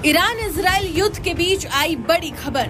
Iran Israel युद्ध के बीच आई बड़ी खबर।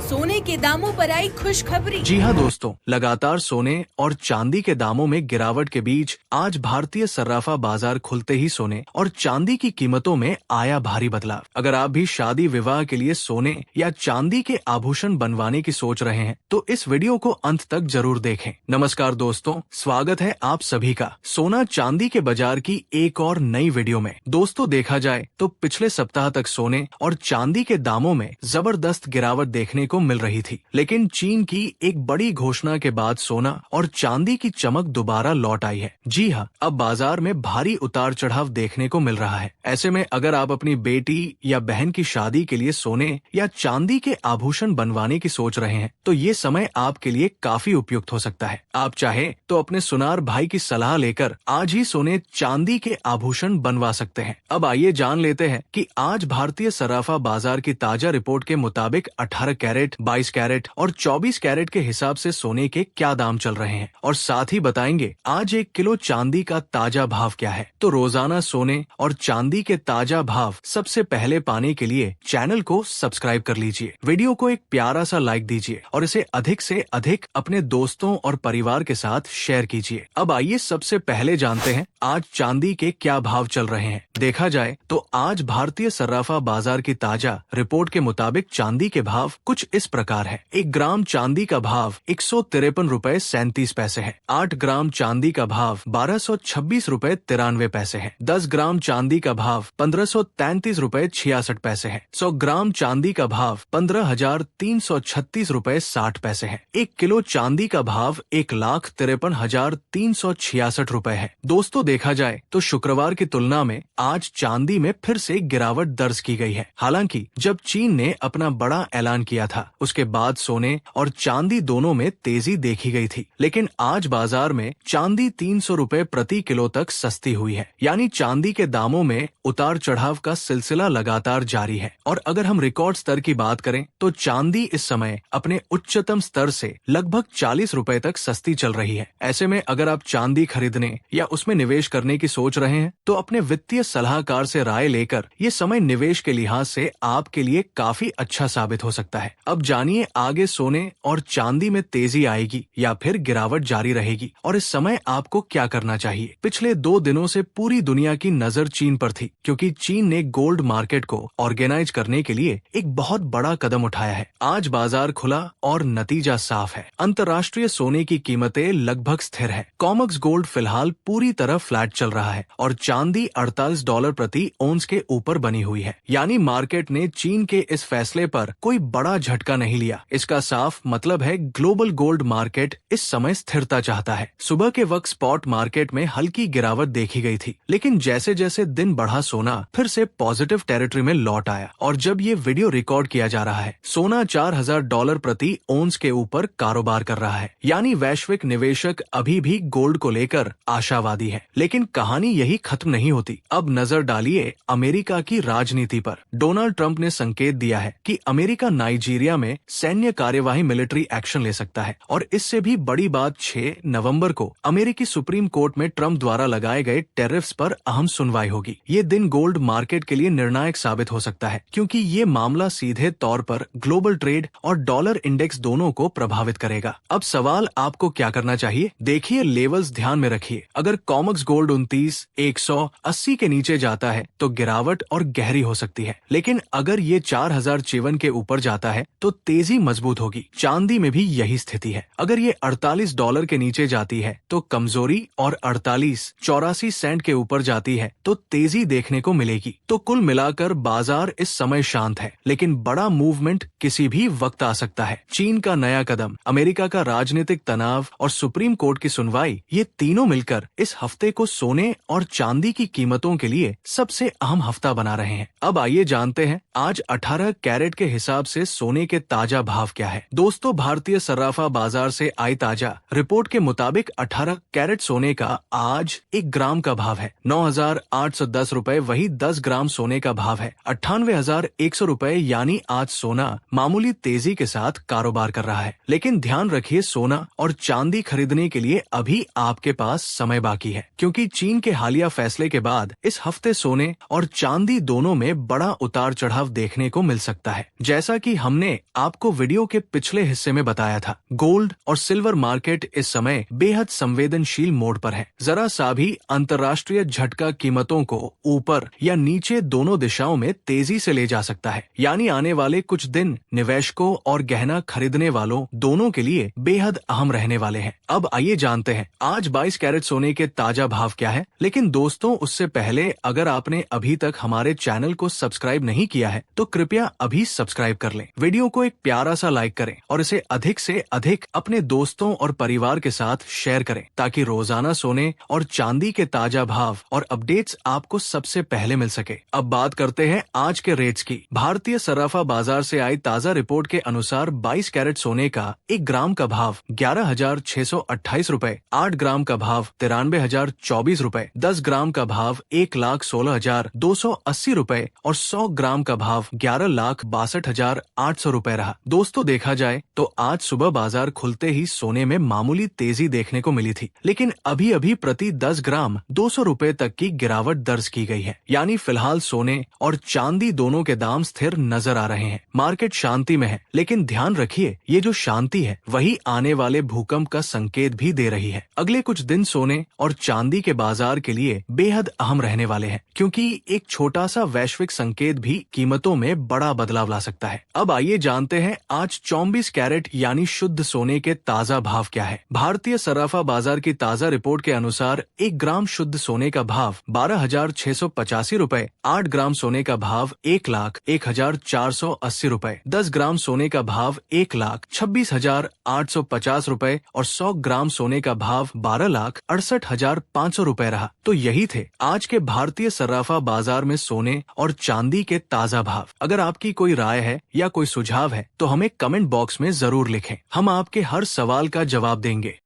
सोने के दामों पर आई खुशखबरी। जी हाँ दोस्तों, लगातार सोने और चांदी के दामों में गिरावट के बीच आज भारतीय सर्राफा बाजार खुलते ही सोने और चांदी की कीमतों में आया भारी बदलाव। अगर आप भी शादी विवाह के लिए सोने या चांदी के आभूषण बनवाने की सोच रहे हैं तो इस वीडियो को अंत तक जरूर देखें। नमस्कार दोस्तों, स्वागत है आप सभी का सोना चांदी के बाजार की एक और नई वीडियो में। दोस्तों, देखा जाए तो पिछले सप्ताह तक सोने और चांदी के दामों में जबरदस्त गिरावट देखने को मिल रही थी, लेकिन चीन की एक बड़ी घोषणा के बाद सोना और चांदी की चमक दोबारा लौट आई है। जी हाँ, अब बाजार में भारी उतार चढ़ाव देखने को मिल रहा है। ऐसे में अगर आप अपनी बेटी या बहन की शादी के लिए सोने या चांदी के आभूषण बनवाने की सोच रहे हैं तो ये समय आपके लिए काफी उपयुक्त हो सकता है। आप चाहे तो अपने सुनार भाई की सलाह लेकर आज ही सोने चांदी के आभूषण बनवा सकते हैं। अब आइए जान लेते हैं कि आज भारतीय सराफा बाजार की ताजा रिपोर्ट के मुताबिक 18 कैरेट, 22 कैरेट और 24 कैरेट के हिसाब से सोने के क्या दाम चल रहे हैं, और साथ ही बताएंगे आज 1 किलो चांदी का ताजा भाव क्या है। तो रोजाना सोने और चांदी के ताजा भाव सबसे पहले पाने के लिए चैनल को सब्सक्राइब कर लीजिए, वीडियो को एक प्यारा सा लाइक दीजिए और इसे अधिक से अधिक अपने दोस्तों और परिवार के साथ शेयर कीजिए। अब आइए सबसे पहले जानते हैं आज चांदी के क्या भाव चल रहे हैं। देखा जाए तो आज भारतीय सर्राफा बाजार की ताजा रिपोर्ट के मुताबिक चांदी के भाव कुछ इस प्रकार है। 1 ग्राम चांदी का भाव 153 रुपए 37 पैसे है। 8 ग्राम चांदी का भाव 1226 रुपए 93 पैसे है। 10 ग्राम चांदी का भाव 1533 रुपए 66 पैसे है। 100 ग्राम चांदी का भाव 15,336 रुपए 60 पैसे है। 1 किलो चांदी का भाव 1,53,366 रुपए है। दोस्तों, देखा जाए तो शुक्रवार की तुलना में आज चांदी में फिर से गिरावट दर्ज की गई है। हालांकि जब चीन ने अपना बड़ा ऐलान किया था उसके बाद सोने और चांदी दोनों में तेजी देखी गई थी, लेकिन आज बाजार में चांदी 300 रुपए प्रति किलो तक सस्ती हुई है। यानी चांदी के दामों में उतार चढ़ाव का सिलसिला लगातार जारी है। और अगर हम रिकॉर्ड स्तर की बात करें तो चांदी इस समय अपने उच्चतम स्तर से लगभग 40 रुपए तक सस्ती चल रही है। ऐसे में अगर आप चांदी खरीदने या उसमें निवेश करने की सोच रहे हैं तो अपने वित्तीय सलाहकार से राय लेकर ये समय निवेश के लिहाज से आपके लिए काफी अच्छा साबित हो सकता है। अब जानिए आगे सोने और चांदी में तेजी आएगी या फिर गिरावट जारी रहेगी और इस समय आपको क्या करना चाहिए। पिछले 2 दिनों से पूरी दुनिया की नजर चीन पर थी, क्योंकि चीन ने गोल्ड मार्केट को ऑर्गेनाइज करने के लिए एक बहुत बड़ा कदम उठाया है। आज बाजार खुला और नतीजा साफ है। अंतर्राष्ट्रीय सोने की कीमतें लगभग स्थिर है। कॉमक्स गोल्ड फिलहाल पूरी तरह फ्लैट चल रहा है और चांदी $48 प्रति औंस के ऊपर बनी हुई है। यानी मार्केट ने चीन के इस फैसले पर कोई बड़ा झटका नहीं लिया। इसका साफ मतलब है ग्लोबल गोल्ड मार्केट इस समय स्थिरता चाहता है। सुबह के वक्त स्पॉट मार्केट में हल्की गिरावट देखी गई थी, लेकिन जैसे जैसे दिन बढ़ा सोना फिर से पॉजिटिव टेरिटरी में लौट आया और जब ये वीडियो रिकॉर्ड किया जा रहा है सोना $4,000 प्रति औंस के ऊपर कारोबार कर रहा है। यानी वैश्विक निवेशक अभी भी गोल्ड को लेकर आशावादी है। लेकिन कहानी यही खत्म नहीं होती। अब नजर डालिए अमेरिका की राजनीति पर। डोनाल्ड ट्रंप ने संकेत दिया है कि अमेरिका नाइजीरिया में सैन्य कार्यवाही मिलिट्री एक्शन ले सकता है और इससे भी बड़ी बात 6 नवंबर को अमेरिकी सुप्रीम कोर्ट में ट्रंप द्वारा लगाए गए टैरिफ्स पर अहम सुनवाई होगी। ये दिन गोल्ड मार्केट के लिए निर्णायक साबित हो सकता है, क्योंकि ये मामला सीधे तौर पर ग्लोबल ट्रेड और डॉलर इंडेक्स दोनों को प्रभावित करेगा। अब सवाल आपको क्या करना चाहिए? देखिए, लेवल्स ध्यान में रखिए। अगर कॉमक्स गोल्ड 29, 180 के नीचे जाता है तो गिरावट और गहरी हो सकती है, लेकिन अगर ये 4054 के ऊपर जाता है तो तेजी मजबूत होगी। चांदी में भी यही स्थिति है। अगर ये $48 के नीचे जाती है तो कमजोरी और 84 सेंट के ऊपर जाती है तो तेजी देखने को मिलेगी। तो कुल मिलाकर बाजार इस समय शांत है, लेकिन बड़ा मूवमेंट किसी भी वक्त आ सकता है। चीन का नया कदम, अमेरिका का राजनीतिक तनाव और सुप्रीम कोर्ट की सुनवाई, ये तीनों मिलकर इस हफ्ते को सोने और चांदी की कीमतों के लिए सबसे अहम हफ्ता बना रहे हैं। अब आइए जानते हैं आज 18 कैरेट के हिसाब से सोने के ताजा भाव क्या है। दोस्तों, भारतीय सर्राफा बाजार से आई ताजा रिपोर्ट के मुताबिक 18 कैरेट सोने का आज 1 ग्राम का भाव है 9,810 रुपए। वही 10 ग्राम सोने का भाव है 98,100 रुपए। यानी आज सोना मामूली तेजी के साथ कारोबार कर रहा है। लेकिन ध्यान रखिए, सोना और चांदी खरीदने के लिए अभी आपके पास समय बाकी है, क्योंकि चीन के हालिया फैसले के बाद इस हफ्ते सोने और चांदी दोनों में बड़ा उतार चढ़ाव देखने को मिल सकता है। जैसा कि हमने आपको वीडियो के पिछले हिस्से में बताया था, गोल्ड और सिल्वर मार्केट इस समय बेहद संवेदनशील मोड पर है। जरा सा भी अंतर्राष्ट्रीय झटका कीमतों को ऊपर या नीचे दोनों दिशाओं में तेजी से ले जा सकता है। यानी आने वाले कुछ दिन निवेशकों और गहना खरीदने वालों दोनों के लिए बेहद अहम रहने वाले हैं। अब आइए जानते हैं आज 22 कैरेट सोने के ताजा भाव क्या है। लेकिन दोस्तों, उससे पहले अगर आपने अभी तक हमारे चैनल को सब्सक्राइब नहीं किया है तो कृपया अभी सब्सक्राइब कर लें। वीडियो को एक प्यारा सा लाइक करें और इसे अधिक से अधिक अपने दोस्तों और परिवार के साथ शेयर करें, ताकि रोजाना सोने और चांदी के ताजा भाव और अपडेट्स आपको सबसे पहले मिल सके। अब बात करते हैं आज के रेट्स की। भारतीय सर्राफा बाजार से आई ताजा रिपोर्ट के अनुसार 22 कैरेट सोने का 1 ग्राम का भाव 11,628 रुपए, 8 ग्राम का भाव 93,024 रुपए, 10 ग्राम का भाव 1,16,280 रुपए और 100 ग्राम का भाव 11,62,800 रुपए रहा। दोस्तों, देखा जाए तो आज सुबह बाजार खुलते ही सोने में मामूली तेजी देखने को मिली थी, लेकिन अभी अभी प्रति 10 ग्राम 200 रुपए तक की गिरावट दर्ज की गई है। यानी फिलहाल सोने और चांदी दोनों के दाम स्थिर नजर आ रहे हैं। मार्केट शांति में है, लेकिन ध्यान रखिए, ये जो शांति है वही आने वाले भूकंप का संकेत भी दे रही है। अगले कुछ दिन सोने और चांदी के बाजार के लिए बेहद अहम रहने वाले हैं, क्योंकि एक छोटा सा वैश्विक संकेत भी कीमतों में बड़ा बदलाव ला सकता है। अब आइए जानते हैं आज 24 कैरेट यानी शुद्ध सोने के ताजा भाव क्या है। भारतीय सर्राफा बाजार की ताजा रिपोर्ट के अनुसार 1 ग्राम शुद्ध सोने का भाव 12,685 रुपए, 8 ग्राम सोने का भाव 1,01,480 रुपए, 10 ग्राम सोने का भाव 1,26,850 रुपए और 100 ग्राम सोने का भाव 12,68,500 रुपए रहा। तो यही थे आज के भारतीय सर्राफा बाजार में सोने और चांदी के ताजा भाव। अगर आपकी कोई राय है या कोई सुझाव है तो हमें कमेंट बॉक्स में जरूर लिखें। हम आपके हर सवाल का जवाब देंगे।